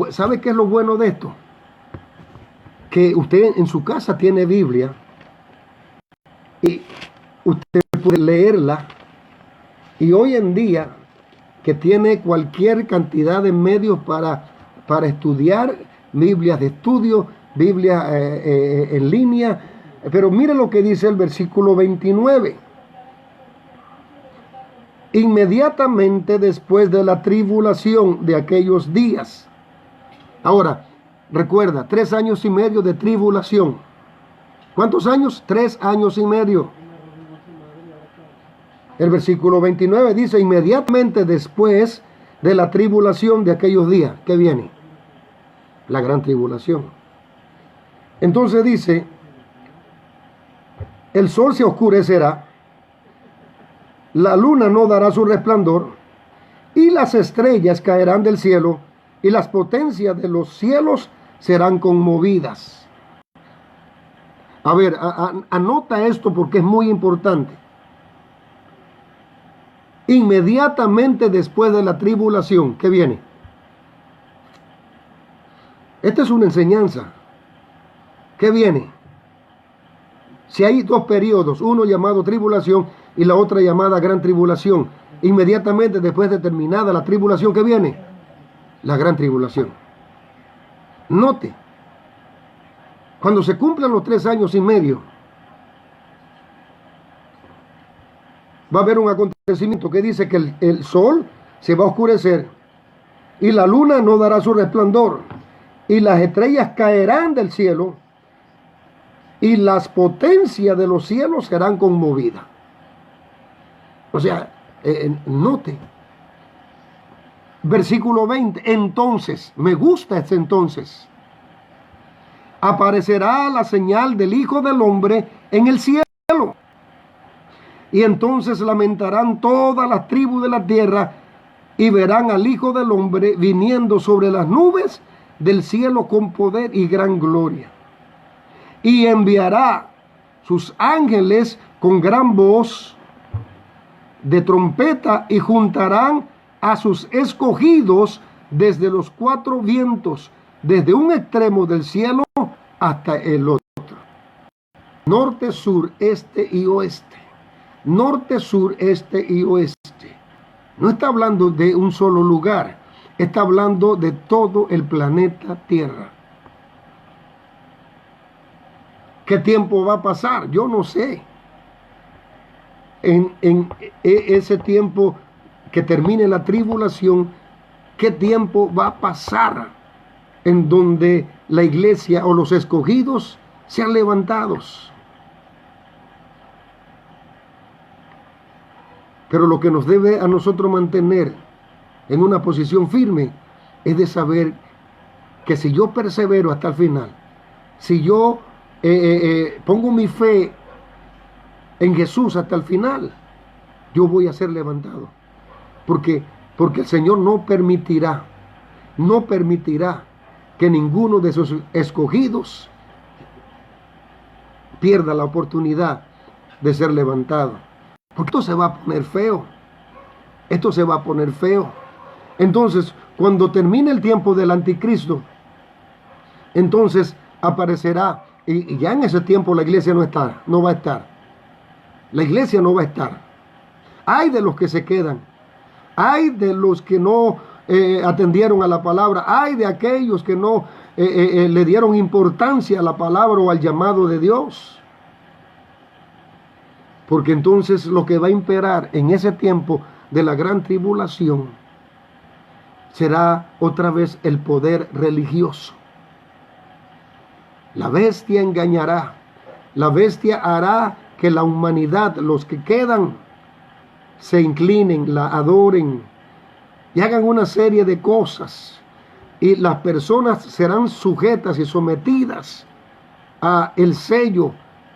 ¿Sabe qué es lo bueno de esto? Que usted en su casa tiene Biblia y usted puede leerla, y hoy en día que tiene cualquier cantidad de medios para estudiar, Biblias de estudio, Biblia en línea, pero mire lo que dice el versículo 29. Inmediatamente después de la tribulación de aquellos días. Ahora, recuerda, 3 años y medio de tribulación. ¿Cuántos años? 3 años y medio. El versículo 29 dice, inmediatamente después de la tribulación de aquellos días. ¿Qué viene? La gran tribulación. Entonces dice, el sol se oscurecerá, la luna no dará su resplandor, y las estrellas caerán del cielo, y las potencias de los cielos serán conmovidas. A ver, anota esto porque es muy importante. Inmediatamente después de la tribulación, ¿qué viene? Esta es una enseñanza. ¿Qué viene? Si hay 2 periodos, uno llamado tribulación y la otra llamada gran tribulación, inmediatamente después de terminada la tribulación, ¿qué viene? La gran tribulación. Note, cuando se cumplan los 3 años y medio, va a haber un acontecimiento que dice que el sol se va a oscurecer y la luna no dará su resplandor y las estrellas caerán del cielo y las potencias de los cielos serán conmovidas. O sea, note, versículo 20, entonces, me gusta este entonces, aparecerá la señal del Hijo del Hombre en el cielo. Y entonces lamentarán todas las tribus de la tierra y verán al Hijo del Hombre viniendo sobre las nubes del cielo con poder y gran gloria. Y enviará sus ángeles con gran voz de trompeta y juntarán a sus escogidos desde los 4 vientos, desde un extremo del cielo hasta el otro. Norte, sur, este y oeste. Norte, sur, este y oeste. No está hablando de un solo lugar, está hablando de todo el planeta Tierra. ¿Qué tiempo va a pasar? Yo no sé. En ese tiempo que termine la tribulación, ¿qué tiempo va a pasar en donde la iglesia o los escogidos sean levantados? Pero lo que nos debe a nosotros mantener en una posición firme es de saber que si yo persevero hasta el final, si yo pongo mi fe en Jesús hasta el final, yo voy a ser levantado. Porque el Señor no permitirá que ninguno de sus escogidos pierda la oportunidad de ser levantado. Porque esto se va a poner feo. Esto se va a poner feo. Entonces, cuando termine el tiempo del anticristo, entonces aparecerá, y ya en ese tiempo la iglesia no va a estar. La iglesia no va a estar. Hay de los que se quedan. Hay de los que no atendieron a la palabra. Hay de aquellos que no le dieron importancia a la palabra o al llamado de Dios. Porque entonces lo que va a imperar en ese tiempo de la gran tribulación será otra vez el poder religioso. La bestia engañará. La bestia hará que la humanidad, los que quedan, se inclinen, la adoren y hagan una serie de cosas. Y las personas serán sujetas y sometidas a el sello.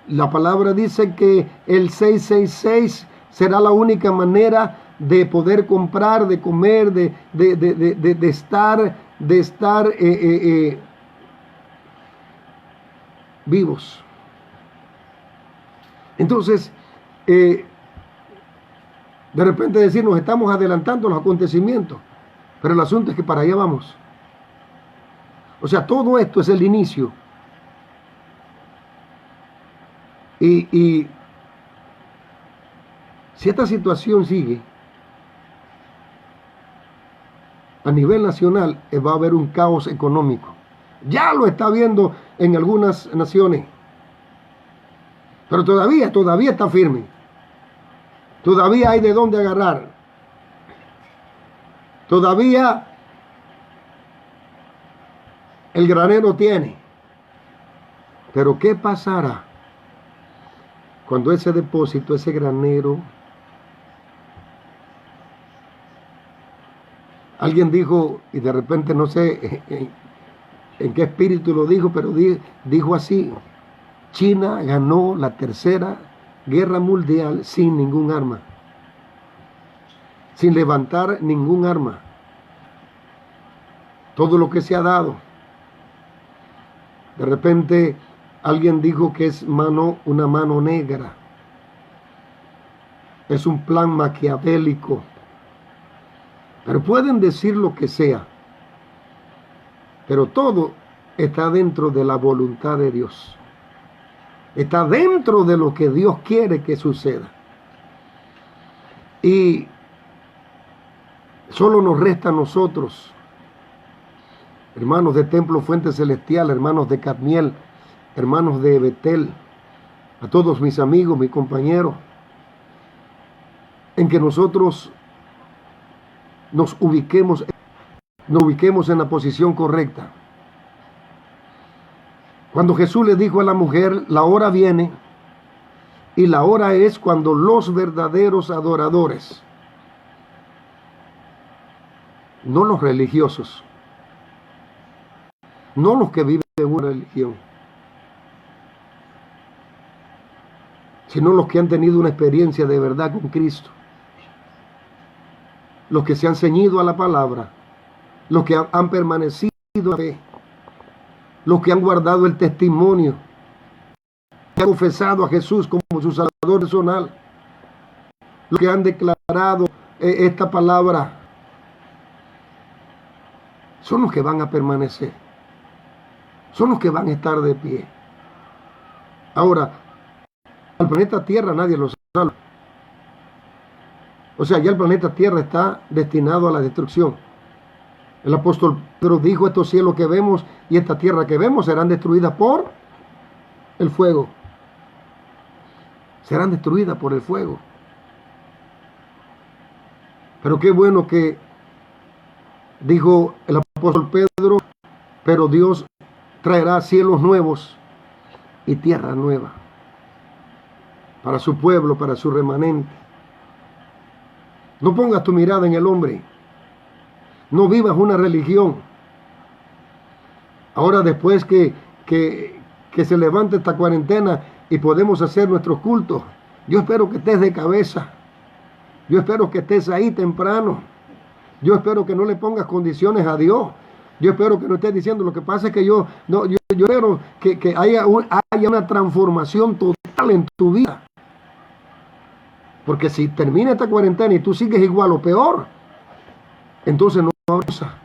La palabra dice que el 666 será la única manera de poder comprar, de comer, de estar vivos. Entonces, de repente decir, nos estamos adelantando los acontecimientos, pero el asunto es que para allá vamos. O sea, todo esto es el inicio. Y si esta situación sigue a nivel nacional, va a haber un caos económico. Ya lo está viendo en algunas naciones. Pero todavía está firme. Todavía hay de dónde agarrar. Todavía el granero tiene. Pero ¿qué pasará cuando ese depósito, ese granero? Alguien dijo, y de repente no sé en qué espíritu lo dijo, pero dijo así: China ganó la tercera guerra mundial sin ningún arma, sin levantar ningún arma. Todo lo que se ha dado. De repente alguien dijo que es una mano negra. Es un plan maquiavélico. Pero pueden decir lo que sea. Pero todo está dentro de la voluntad de Dios. Está dentro de lo que Dios quiere que suceda. Y solo nos resta a nosotros, hermanos de Templo Fuente Celestial, hermanos de Cadmiel, hermanos de Betel, a todos mis amigos, mis compañeros, en que nosotros nos ubiquemos en la posición correcta. Cuando Jesús le dijo a la mujer, la hora viene, y la hora es cuando los verdaderos adoradores, no los religiosos, no los que viven en una religión, sino los que han tenido una experiencia de verdad con Cristo, los que se han ceñido a la palabra, los que han permanecido en la fe, los que han guardado el testimonio, que han confesado a Jesús como su Salvador personal, los que han declarado esta palabra, son los que van a permanecer, son los que van a estar de pie. Ahora, al planeta Tierra nadie lo salva. O sea, ya el planeta Tierra está destinado a la destrucción. El apóstol Pedro dijo: estos cielos que vemos y esta tierra que vemos serán destruidas por el fuego. Serán destruidas por el fuego. Pero qué bueno que dijo el apóstol Pedro: pero Dios traerá cielos nuevos y tierra nueva para su pueblo, para su remanente. No pongas tu mirada en el hombre. No vivas una religión. Ahora, después que se levante esta cuarentena y podemos hacer nuestros cultos, yo espero que estés de cabeza. Yo espero que estés ahí temprano. Yo espero que no le pongas condiciones a Dios. Yo espero que no estés diciendo: lo que pasa es que yo espero que haya una transformación total en tu vida. Porque si termina esta cuarentena y tú sigues igual o peor, entonces no habrá cosa.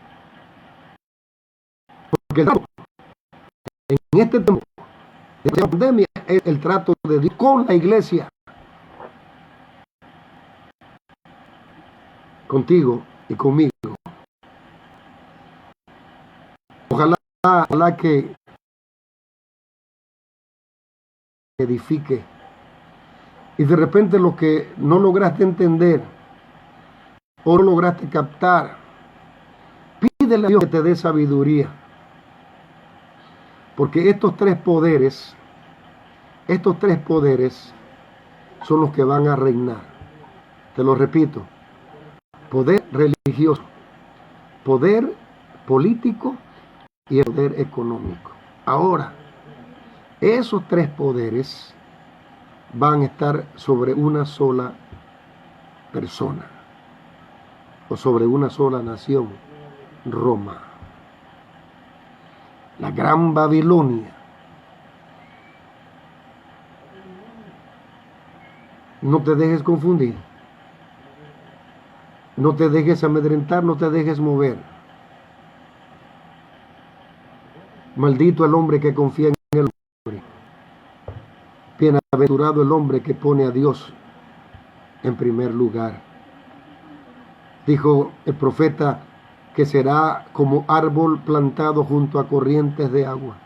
Porque en este tiempo de pandemia es el trato de Dios con la iglesia, contigo y conmigo. Ojalá que edifique. Y de repente lo que no lograste entender o no lograste captar, pídele a Dios que te dé sabiduría. Porque estos tres poderes son los que van a reinar. Te lo repito: poder religioso, poder político y el poder económico. Ahora, esos tres poderes van a estar sobre una sola persona o sobre una sola nación: Roma, la gran Babilonia. No te dejes confundir, no te dejes amedrentar, no te dejes mover. Maldito el hombre que confía en el hombre. Bienaventurado el hombre que pone a Dios en primer lugar. Dijo el profeta que será como árbol plantado junto a corrientes de agua,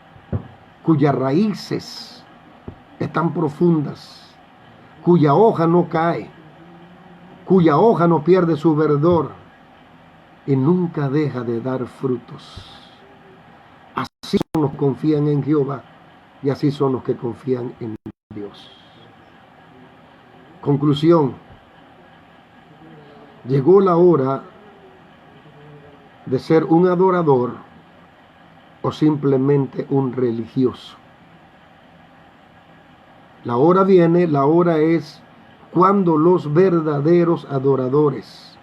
cuyas raíces están profundas, cuya hoja no cae, cuya hoja no pierde su verdor y nunca deja de dar frutos. Así son los que confían en Jehová y así son los que confían en Dios. Conclusión. Llegó la hora de ser un adorador o simplemente un religioso. La hora viene, la hora es cuando los verdaderos adoradores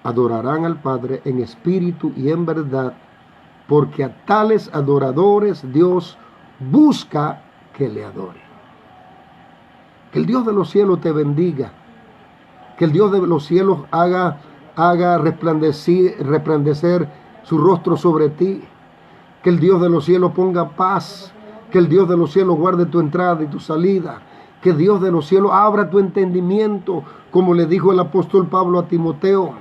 adorarán al Padre en espíritu y en verdad, porque a tales adoradores Dios busca que le adoren. Que el Dios de los cielos te bendiga. Que el Dios de los cielos haga resplandecer su rostro sobre ti. Que el Dios de los cielos ponga paz. Que el Dios de los cielos guarde tu entrada y tu salida. Que el Dios de los cielos abra tu entendimiento, como le dijo el apóstol Pablo a Timoteo.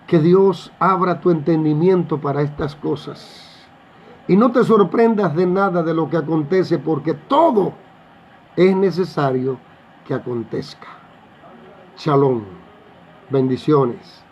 Que Dios abra tu entendimiento para estas cosas. Y no te sorprendas de nada de lo que acontece, porque todo es necesario que acontezca. Shalom. Bendiciones.